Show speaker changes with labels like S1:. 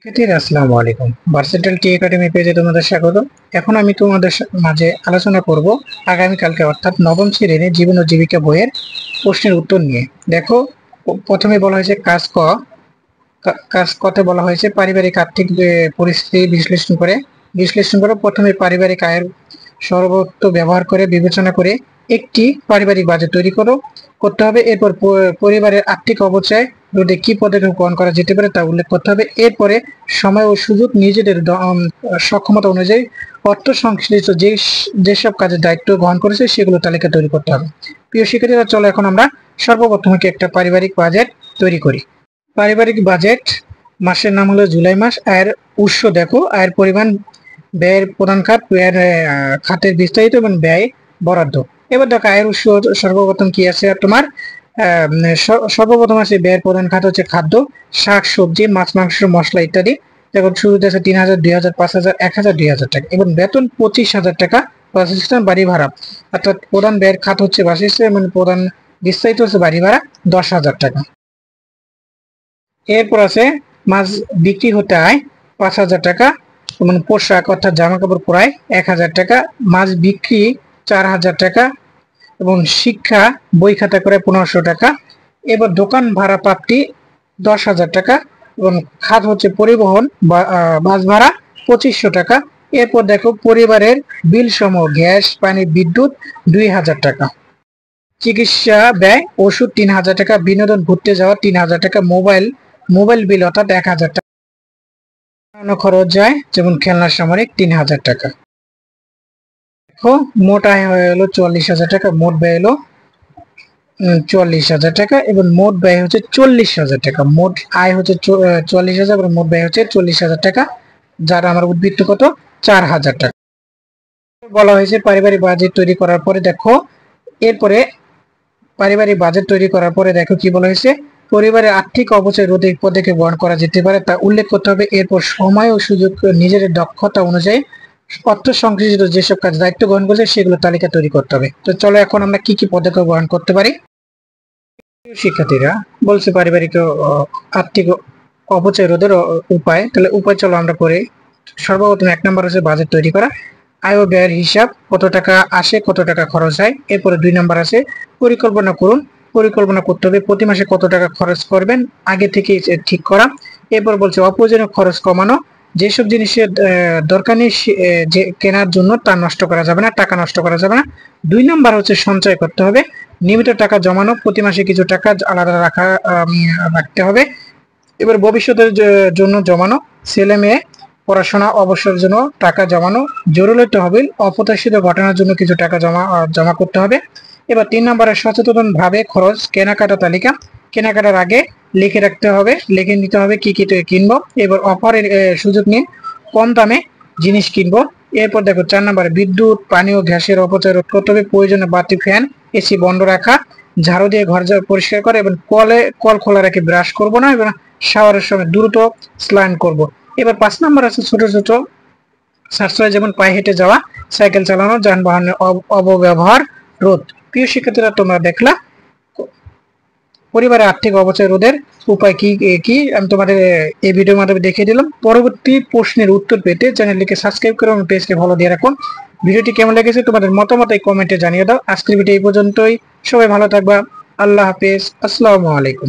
S1: আসসালামু আলাইকুম। ভার্সেটাইল টি একাডেমি পেজে তোমাদের স্বাগত। এখন আমি তোমাদের মাঝে আলোচনা করব আগামীকালকে অর্থাৎ নবম শ্রেণীর জীবন ও জীবিকা বইয়ের প্রশ্নের উত্তর নিয়ে। দেখো, প্রথমে বলা হয়েছে কাজ কতে বলা হয়েছে পারিবারিক আর্থিক পরিস্থিতি বিশ্লেষণ করে প্রথমে পারিবারিক আয়ের সর্বোচ্চ ব্যবহার করে বিবেচনা করে একটি পারিবারিক বাজেট তৈরি করতে হবে। এরপর পরিবারের আর্থিক অবচয় রোধে কি পদক্ষেপ গ্রহণ করা যেতে পারে তা উল্লেখ করতে হবে। এরপরে সময় ও সুযোগ নিজেদের সক্ষমতা অনুযায়ী অর্থ সংশ্লিষ্ট যেসব কাজের দায়িত্ব গ্রহণ করেছে সেগুলো তালিকা তৈরি করতে হবে। প্রিয় শিক্ষার্থীরা, চলো এখন আমরা সর্বপ্রথমে একটা পারিবারিক বাজেট তৈরি করি। পারিবারিক বাজেট মাসের নাম হলো জুলাই মাস। আয়ের উৎস দেখো, আয়ের পরিমাণ, ব্যয়ের প্রধান খাত, ব্যয়ের খাতের বিস্তারিত এবং ব্যয় বরাদ্দ। এবার দেখো আয়ের উৎস সর্বপ্রথম কি আছে তোমার, সর্বপ্রথম আছে ব্যয়ের প্রধান খাত হচ্ছে খাদ্য, শাক সবজি, মাছ মাংস, মশলা ইত্যাদি। দেখো শুরুতে আছে 3,000, 2,000, 5,000, 1,000, 2,000 টাকা। এবং বেতন 25,000 টাকা, বাসস্থান, বাড়ি ভাড়া, অর্থাৎ প্রধান ব্যয়ের খাত হচ্ছে বাসস্থান এবং প্রধান বিস্তারিত হচ্ছে বাড়ি ভাড়া 10,000 টাকা। এরপর আছে মাছ বিক্রি হতে আয় 5,000 টাকা এবং পোশাক অর্থাৎ জামা কাপড় ক্রয় 1,000 টাকা, মাছ বিক্রি 4,000 টাকা এবং শিক্ষা বই খাতা করে 1,500 টাকা। এবার দোকান ভাড়া প্রাপ্তি 10,000 টাকা এবং খাত হচ্ছে পরিবহন বাস ভাড়া 2,500 টাকা। এরপর দেখো পরিবারের বিল সমূহ গ্যাস, পানি, বিদ্যুৎ 2,000 টাকা, চিকিৎসা ব্যয় ওষুধ 3,000 টাকা, বিনোদন ঘুরতে যাওয়া 3,000 টাকা, মোবাইল বিল অর্থাৎ 1,000 টাকা, খরচ যায় যেমন খেলনার সামরিক 3,000 টাকা। দেখো মোট আয় হয়ে গেল 40,000 টাকা, মোট ব্যয় হলো 40,000 টাকা এবং মোট ব্যয় হচ্ছে 40,000 টাকা। মোট আয় হচ্ছে 40,000 এবং মোট ব্যয় হচ্ছে 40,000 টাকা, যার আমার উদ্বৃত্ত কত 4,000 টাকা। বলা হয়েছে পারিবারিক বাজেট তৈরি করার পরে দেখো, এরপরে পারিবারিক বাজেট তৈরি করার পরে দেখো কি বলা হয়েছে, পরিবারের আর্থিক অবচয় রোধে পদক্ষেপ গ্রহণ করা যেতে পারে তা উল্লেখ করতে হবে। এরপর সময় ও সুযোগ নিজের দক্ষতা অনুযায়ী অর্থ সংশ্লিষ্ট যেসব কাজ দায়িত্ব গ্রহণ করেছে সেগুলো তালিকা তৈরি করতে হবে। তো চলো এখন আমরা কি কি পদক্ষেপ গ্রহণ করতে পারি। শিক্ষার্থীরা বলছে পারিবারিক আর্থিক অপচয় রোধের উপায়, তাহলে উপায় চলো আমরা করি। সর্বপ্রথম 1 নম্বর হচ্ছে বাজেট তৈরি করা, আয় ও ব্যয়ের হিসাব, কত টাকা আসে কত টাকা খরচ হয়। এরপরে 2 নম্বর আছে পরিকল্পনা করুন, পরিকল্পনা করতে হবে প্রতি মাসে কত টাকা খরচ করবেন আগে থেকে ঠিক করা। এরপর বলছে অপ্রয়োজনীয় খরচ কমানো, যেসব জিনিসের দরকার নেই যে কেনার জন্য তা নষ্ট করা যাবে না, টাকা নষ্ট করা যাবে না। 2 নম্বর হচ্ছে সঞ্চয় করতে হবে, নিয়মিত টাকা জমানো, প্রতি মাসে কিছু টাকা আলাদা রাখতে হবে। এবার ভবিষ্যতের জন্য জমানো, ছেলে মেয়ে পড়াশোনা অবসরের জন্য টাকা জমানো, জরুরি তহবিল, অপ্রত্যাশিত ঘটনার জন্য কিছু টাকা জমা করতে হবে। এবার 3 নম্বরে সচেতন ভাবে খরচ, কেনাকাটা তালিকা, কেনাকাটার আগে লিখে রাখতে হবে, লিখে নিতে হবে কি কি কিনবো। এবার অফারের সুযোগ নিয়ে কম দামে জিনিস কিনবো। এরপর দেখো 4 নম্বরে বিদ্যুৎ, পানি ও গ্যাসের অপচয় রোধ করতে হবে, প্রয়োজনে বাড়তি ফ্যান, এসি বন্ধ রাখা, ঝাড়ু দিয়ে ঘর পরিষ্কার করা এবং কল খোলা রেখে ব্রাশ করব না এবং শাওয়ারের সময় দ্রুত স্নান করব। এবার 5 নম্বর আছে ছোট ছোট সাশ্রয়, যেমন পায়ে হেঁটে যাওয়া, সাইকেল চালানো, যানবাহনের অপব্যবহার রোধ। প্রিয় শিক্ষার্থীরা, তোমরা দেখলা পরিবারের আর্থিক অবচয় রোধের উপায় কি কি আমি তোমাদের এই ভিডিওর মাধ্যমে দেখিয়ে দিলাম। পরবর্তী প্রশ্নের উত্তর পেতে চ্যানেলটিকে সাবস্ক্রাইব করে এবং পেজকে ফলো দিয়ে রাখুন। ভিডিওটি কেমন লেগেছে তোমাদের মতামত এই কমেন্টে জানিয়ে দাও। আজকের ভিডিও এই পর্যন্তই, সবাই ভালো থাকবা, আল্লাহ হাফেজ, আসসালামু আলাইকুম।